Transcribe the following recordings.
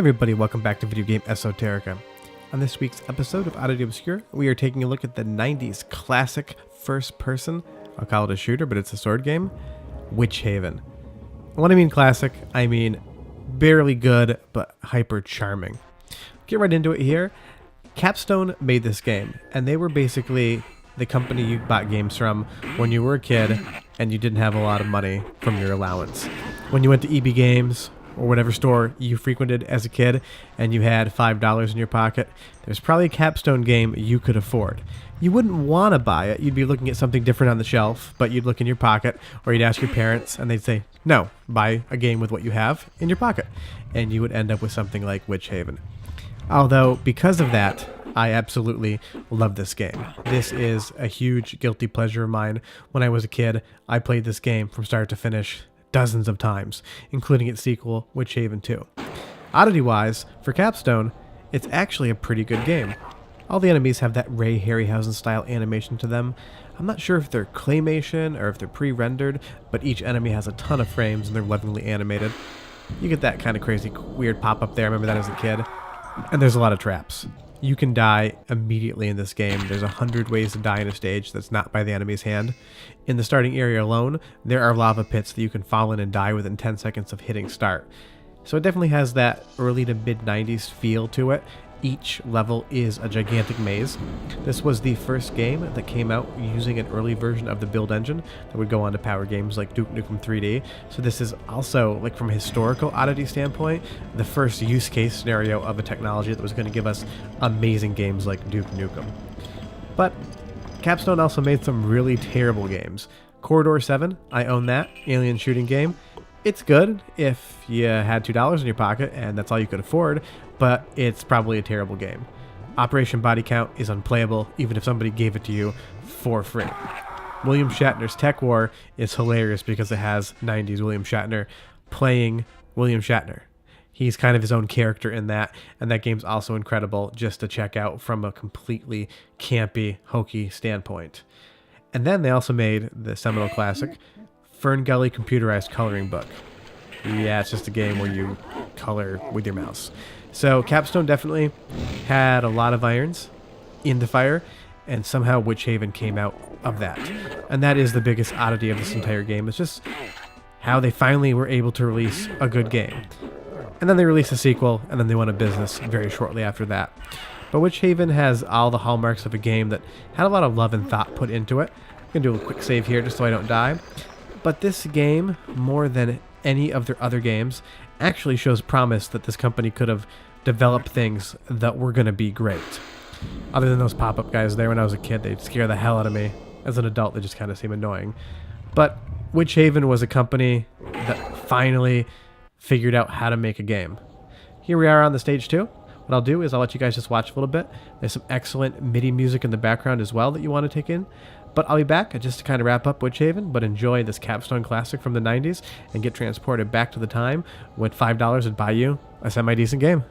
Everybody, welcome back to video game Esoterica. On this week's episode of Oddity Obscura, we are taking a look at the 90s classic first-person, I'll call it a shooter, but it's a sword game, Witchaven. When I mean classic, I mean barely good, but hyper charming. Get right into it here. Capstone made this game, and they were basically the company you bought games from when you were a kid and you didn't have a lot of money from your allowance. When you went to EB Games, or whatever store you frequented as a kid, and you had $5 in your pocket, there's probably a Capstone game you could afford. You wouldn't want to buy it. You'd be looking at something different on the shelf, but you'd look in your pocket, or you'd ask your parents, and they'd say, no, buy a game with what you have in your pocket. And you would end up with something like Witchaven. Although, because of that, I absolutely love this game. This is a huge guilty pleasure of mine. When I was a kid, I played this game from start to finish dozens of times, including its sequel, Witchaven 2. Oddity-wise, for Capstone, it's actually a pretty good game. All the enemies have that Ray Harryhausen style animation to them. I'm not sure if they're Claymation or if they're pre-rendered, but each enemy has a ton of frames and they're lovingly animated. You get that kind of crazy, weird pop-up there. I remember that as a kid. And there's a lot of traps. You can die immediately in this game. There's 100 ways to die in a stage that's not by the enemy's hand. In the starting area alone, there are lava pits that you can fall in and die within 10 seconds of hitting start. So it definitely has that early to mid 90s feel to it. Each level is a gigantic maze. This was the first game that came out using an early version of the build engine that would go on to power games like Duke Nukem 3D. So this is also, like from a historical Oddity standpoint, the first use case scenario of a technology that was going to give us amazing games like Duke Nukem. But Capstone also made some really terrible games. Corridor 7, I own that, alien shooting game. It's good if you had $2 in your pocket and that's all you could afford, but it's probably a terrible game. Operation Body Count is unplayable even if somebody gave it to you for free. William Shatner's Tech War is hilarious because it has 90s William Shatner playing William Shatner. He's kind of his own character in that, and that game's also incredible just to check out from a completely campy, hokey standpoint. And then they also made the seminal classic, Fern Gully Computerized Coloring Book. Yeah, it's just a game where you color with your mouse. So Capstone definitely had a lot of irons in the fire, and somehow Witchaven came out of that. And that is the biggest oddity of this entire game. It's just how they finally were able to release a good game. And then they released a sequel, and then they went out of business very shortly after that. But Witchaven has all the hallmarks of a game that had a lot of love and thought put into it. I'm going to do a quick save here just so I don't die. But this game, more than any of their other games, actually shows promise that this company could have developed things that were going to be great. Other than those pop-up guys there when I was a kid, they'd scare the hell out of me. As an adult, they just kind of seem annoying. But Witchaven was a company that finally figured out how to make a game. Here we are on the stage 2. What I'll do is I'll let you guys just watch a little bit. There's some excellent MIDI music in the background as well that you want to take in. But I'll be back just to kind of wrap up Witchaven, but enjoy this Capstone classic from the 90s and get transported back to the time when $5 would buy you a semi-decent game.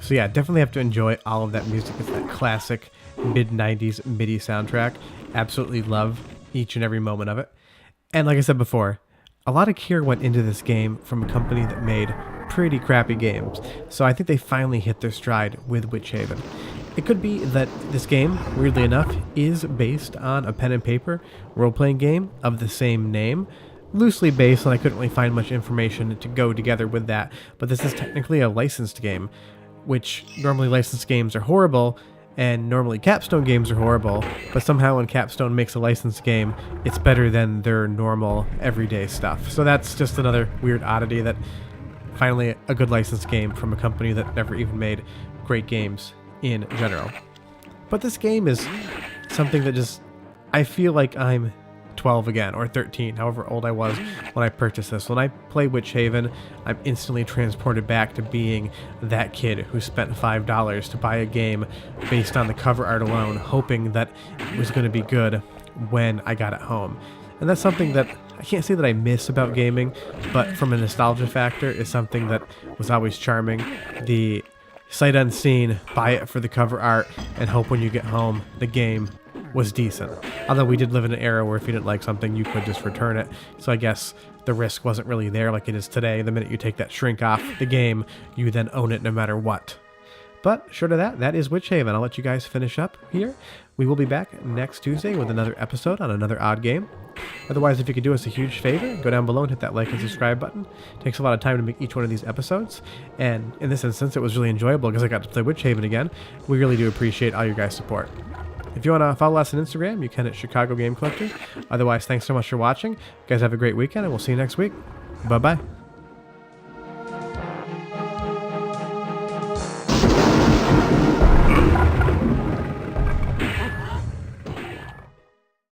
So yeah, definitely have to enjoy all of that music. It's that classic mid-90s MIDI soundtrack. Absolutely love each and every moment of it. And like I said before, a lot of care went into this game from a company that made pretty crappy games. So I think they finally hit their stride with Witchaven. It could be that this game, weirdly enough, is based on a pen and paper role-playing game of the same name. Loosely based, and I couldn't really find much information to go together with that. But this is technically a licensed game, which normally licensed games are horrible, and normally Capstone games are horrible, but somehow when Capstone makes a licensed game, it's better than their normal everyday stuff. So that's just another weird oddity that finally a good licensed game from a company that never even made great games in general. But this game is something that just, I feel like I'm 12 again, or 13, however old I was when I purchased this. When I play Witchaven, I'm instantly transported back to being that kid who spent $5 to buy a game based on the cover art alone, hoping that it was going to be good when I got it home. And that's something that I can't say that I miss about gaming, but from a nostalgia factor is something that was always charming. The sight unseen, buy it for the cover art, and hope when you get home the game was decent. Although we did live in an era where if you didn't like something, you could just return it. So I guess the risk wasn't really there like it is today. The minute you take that shrink off the game, you then own it no matter what. But short of that, that is Witchaven. I'll let you guys finish up here. We will be back next Tuesday with another episode on another odd game. Otherwise, if you could do us a huge favor, go down below and hit that like and subscribe button. It takes a lot of time to make each one of these episodes. And in this instance, it was really enjoyable because I got to play Witchaven again. We really do appreciate all your guys' support. If you want to follow us on Instagram, you can at Chicago Game Collector. Otherwise, thanks so much for watching. You guys have a great weekend, and we'll see you next week. Bye-bye.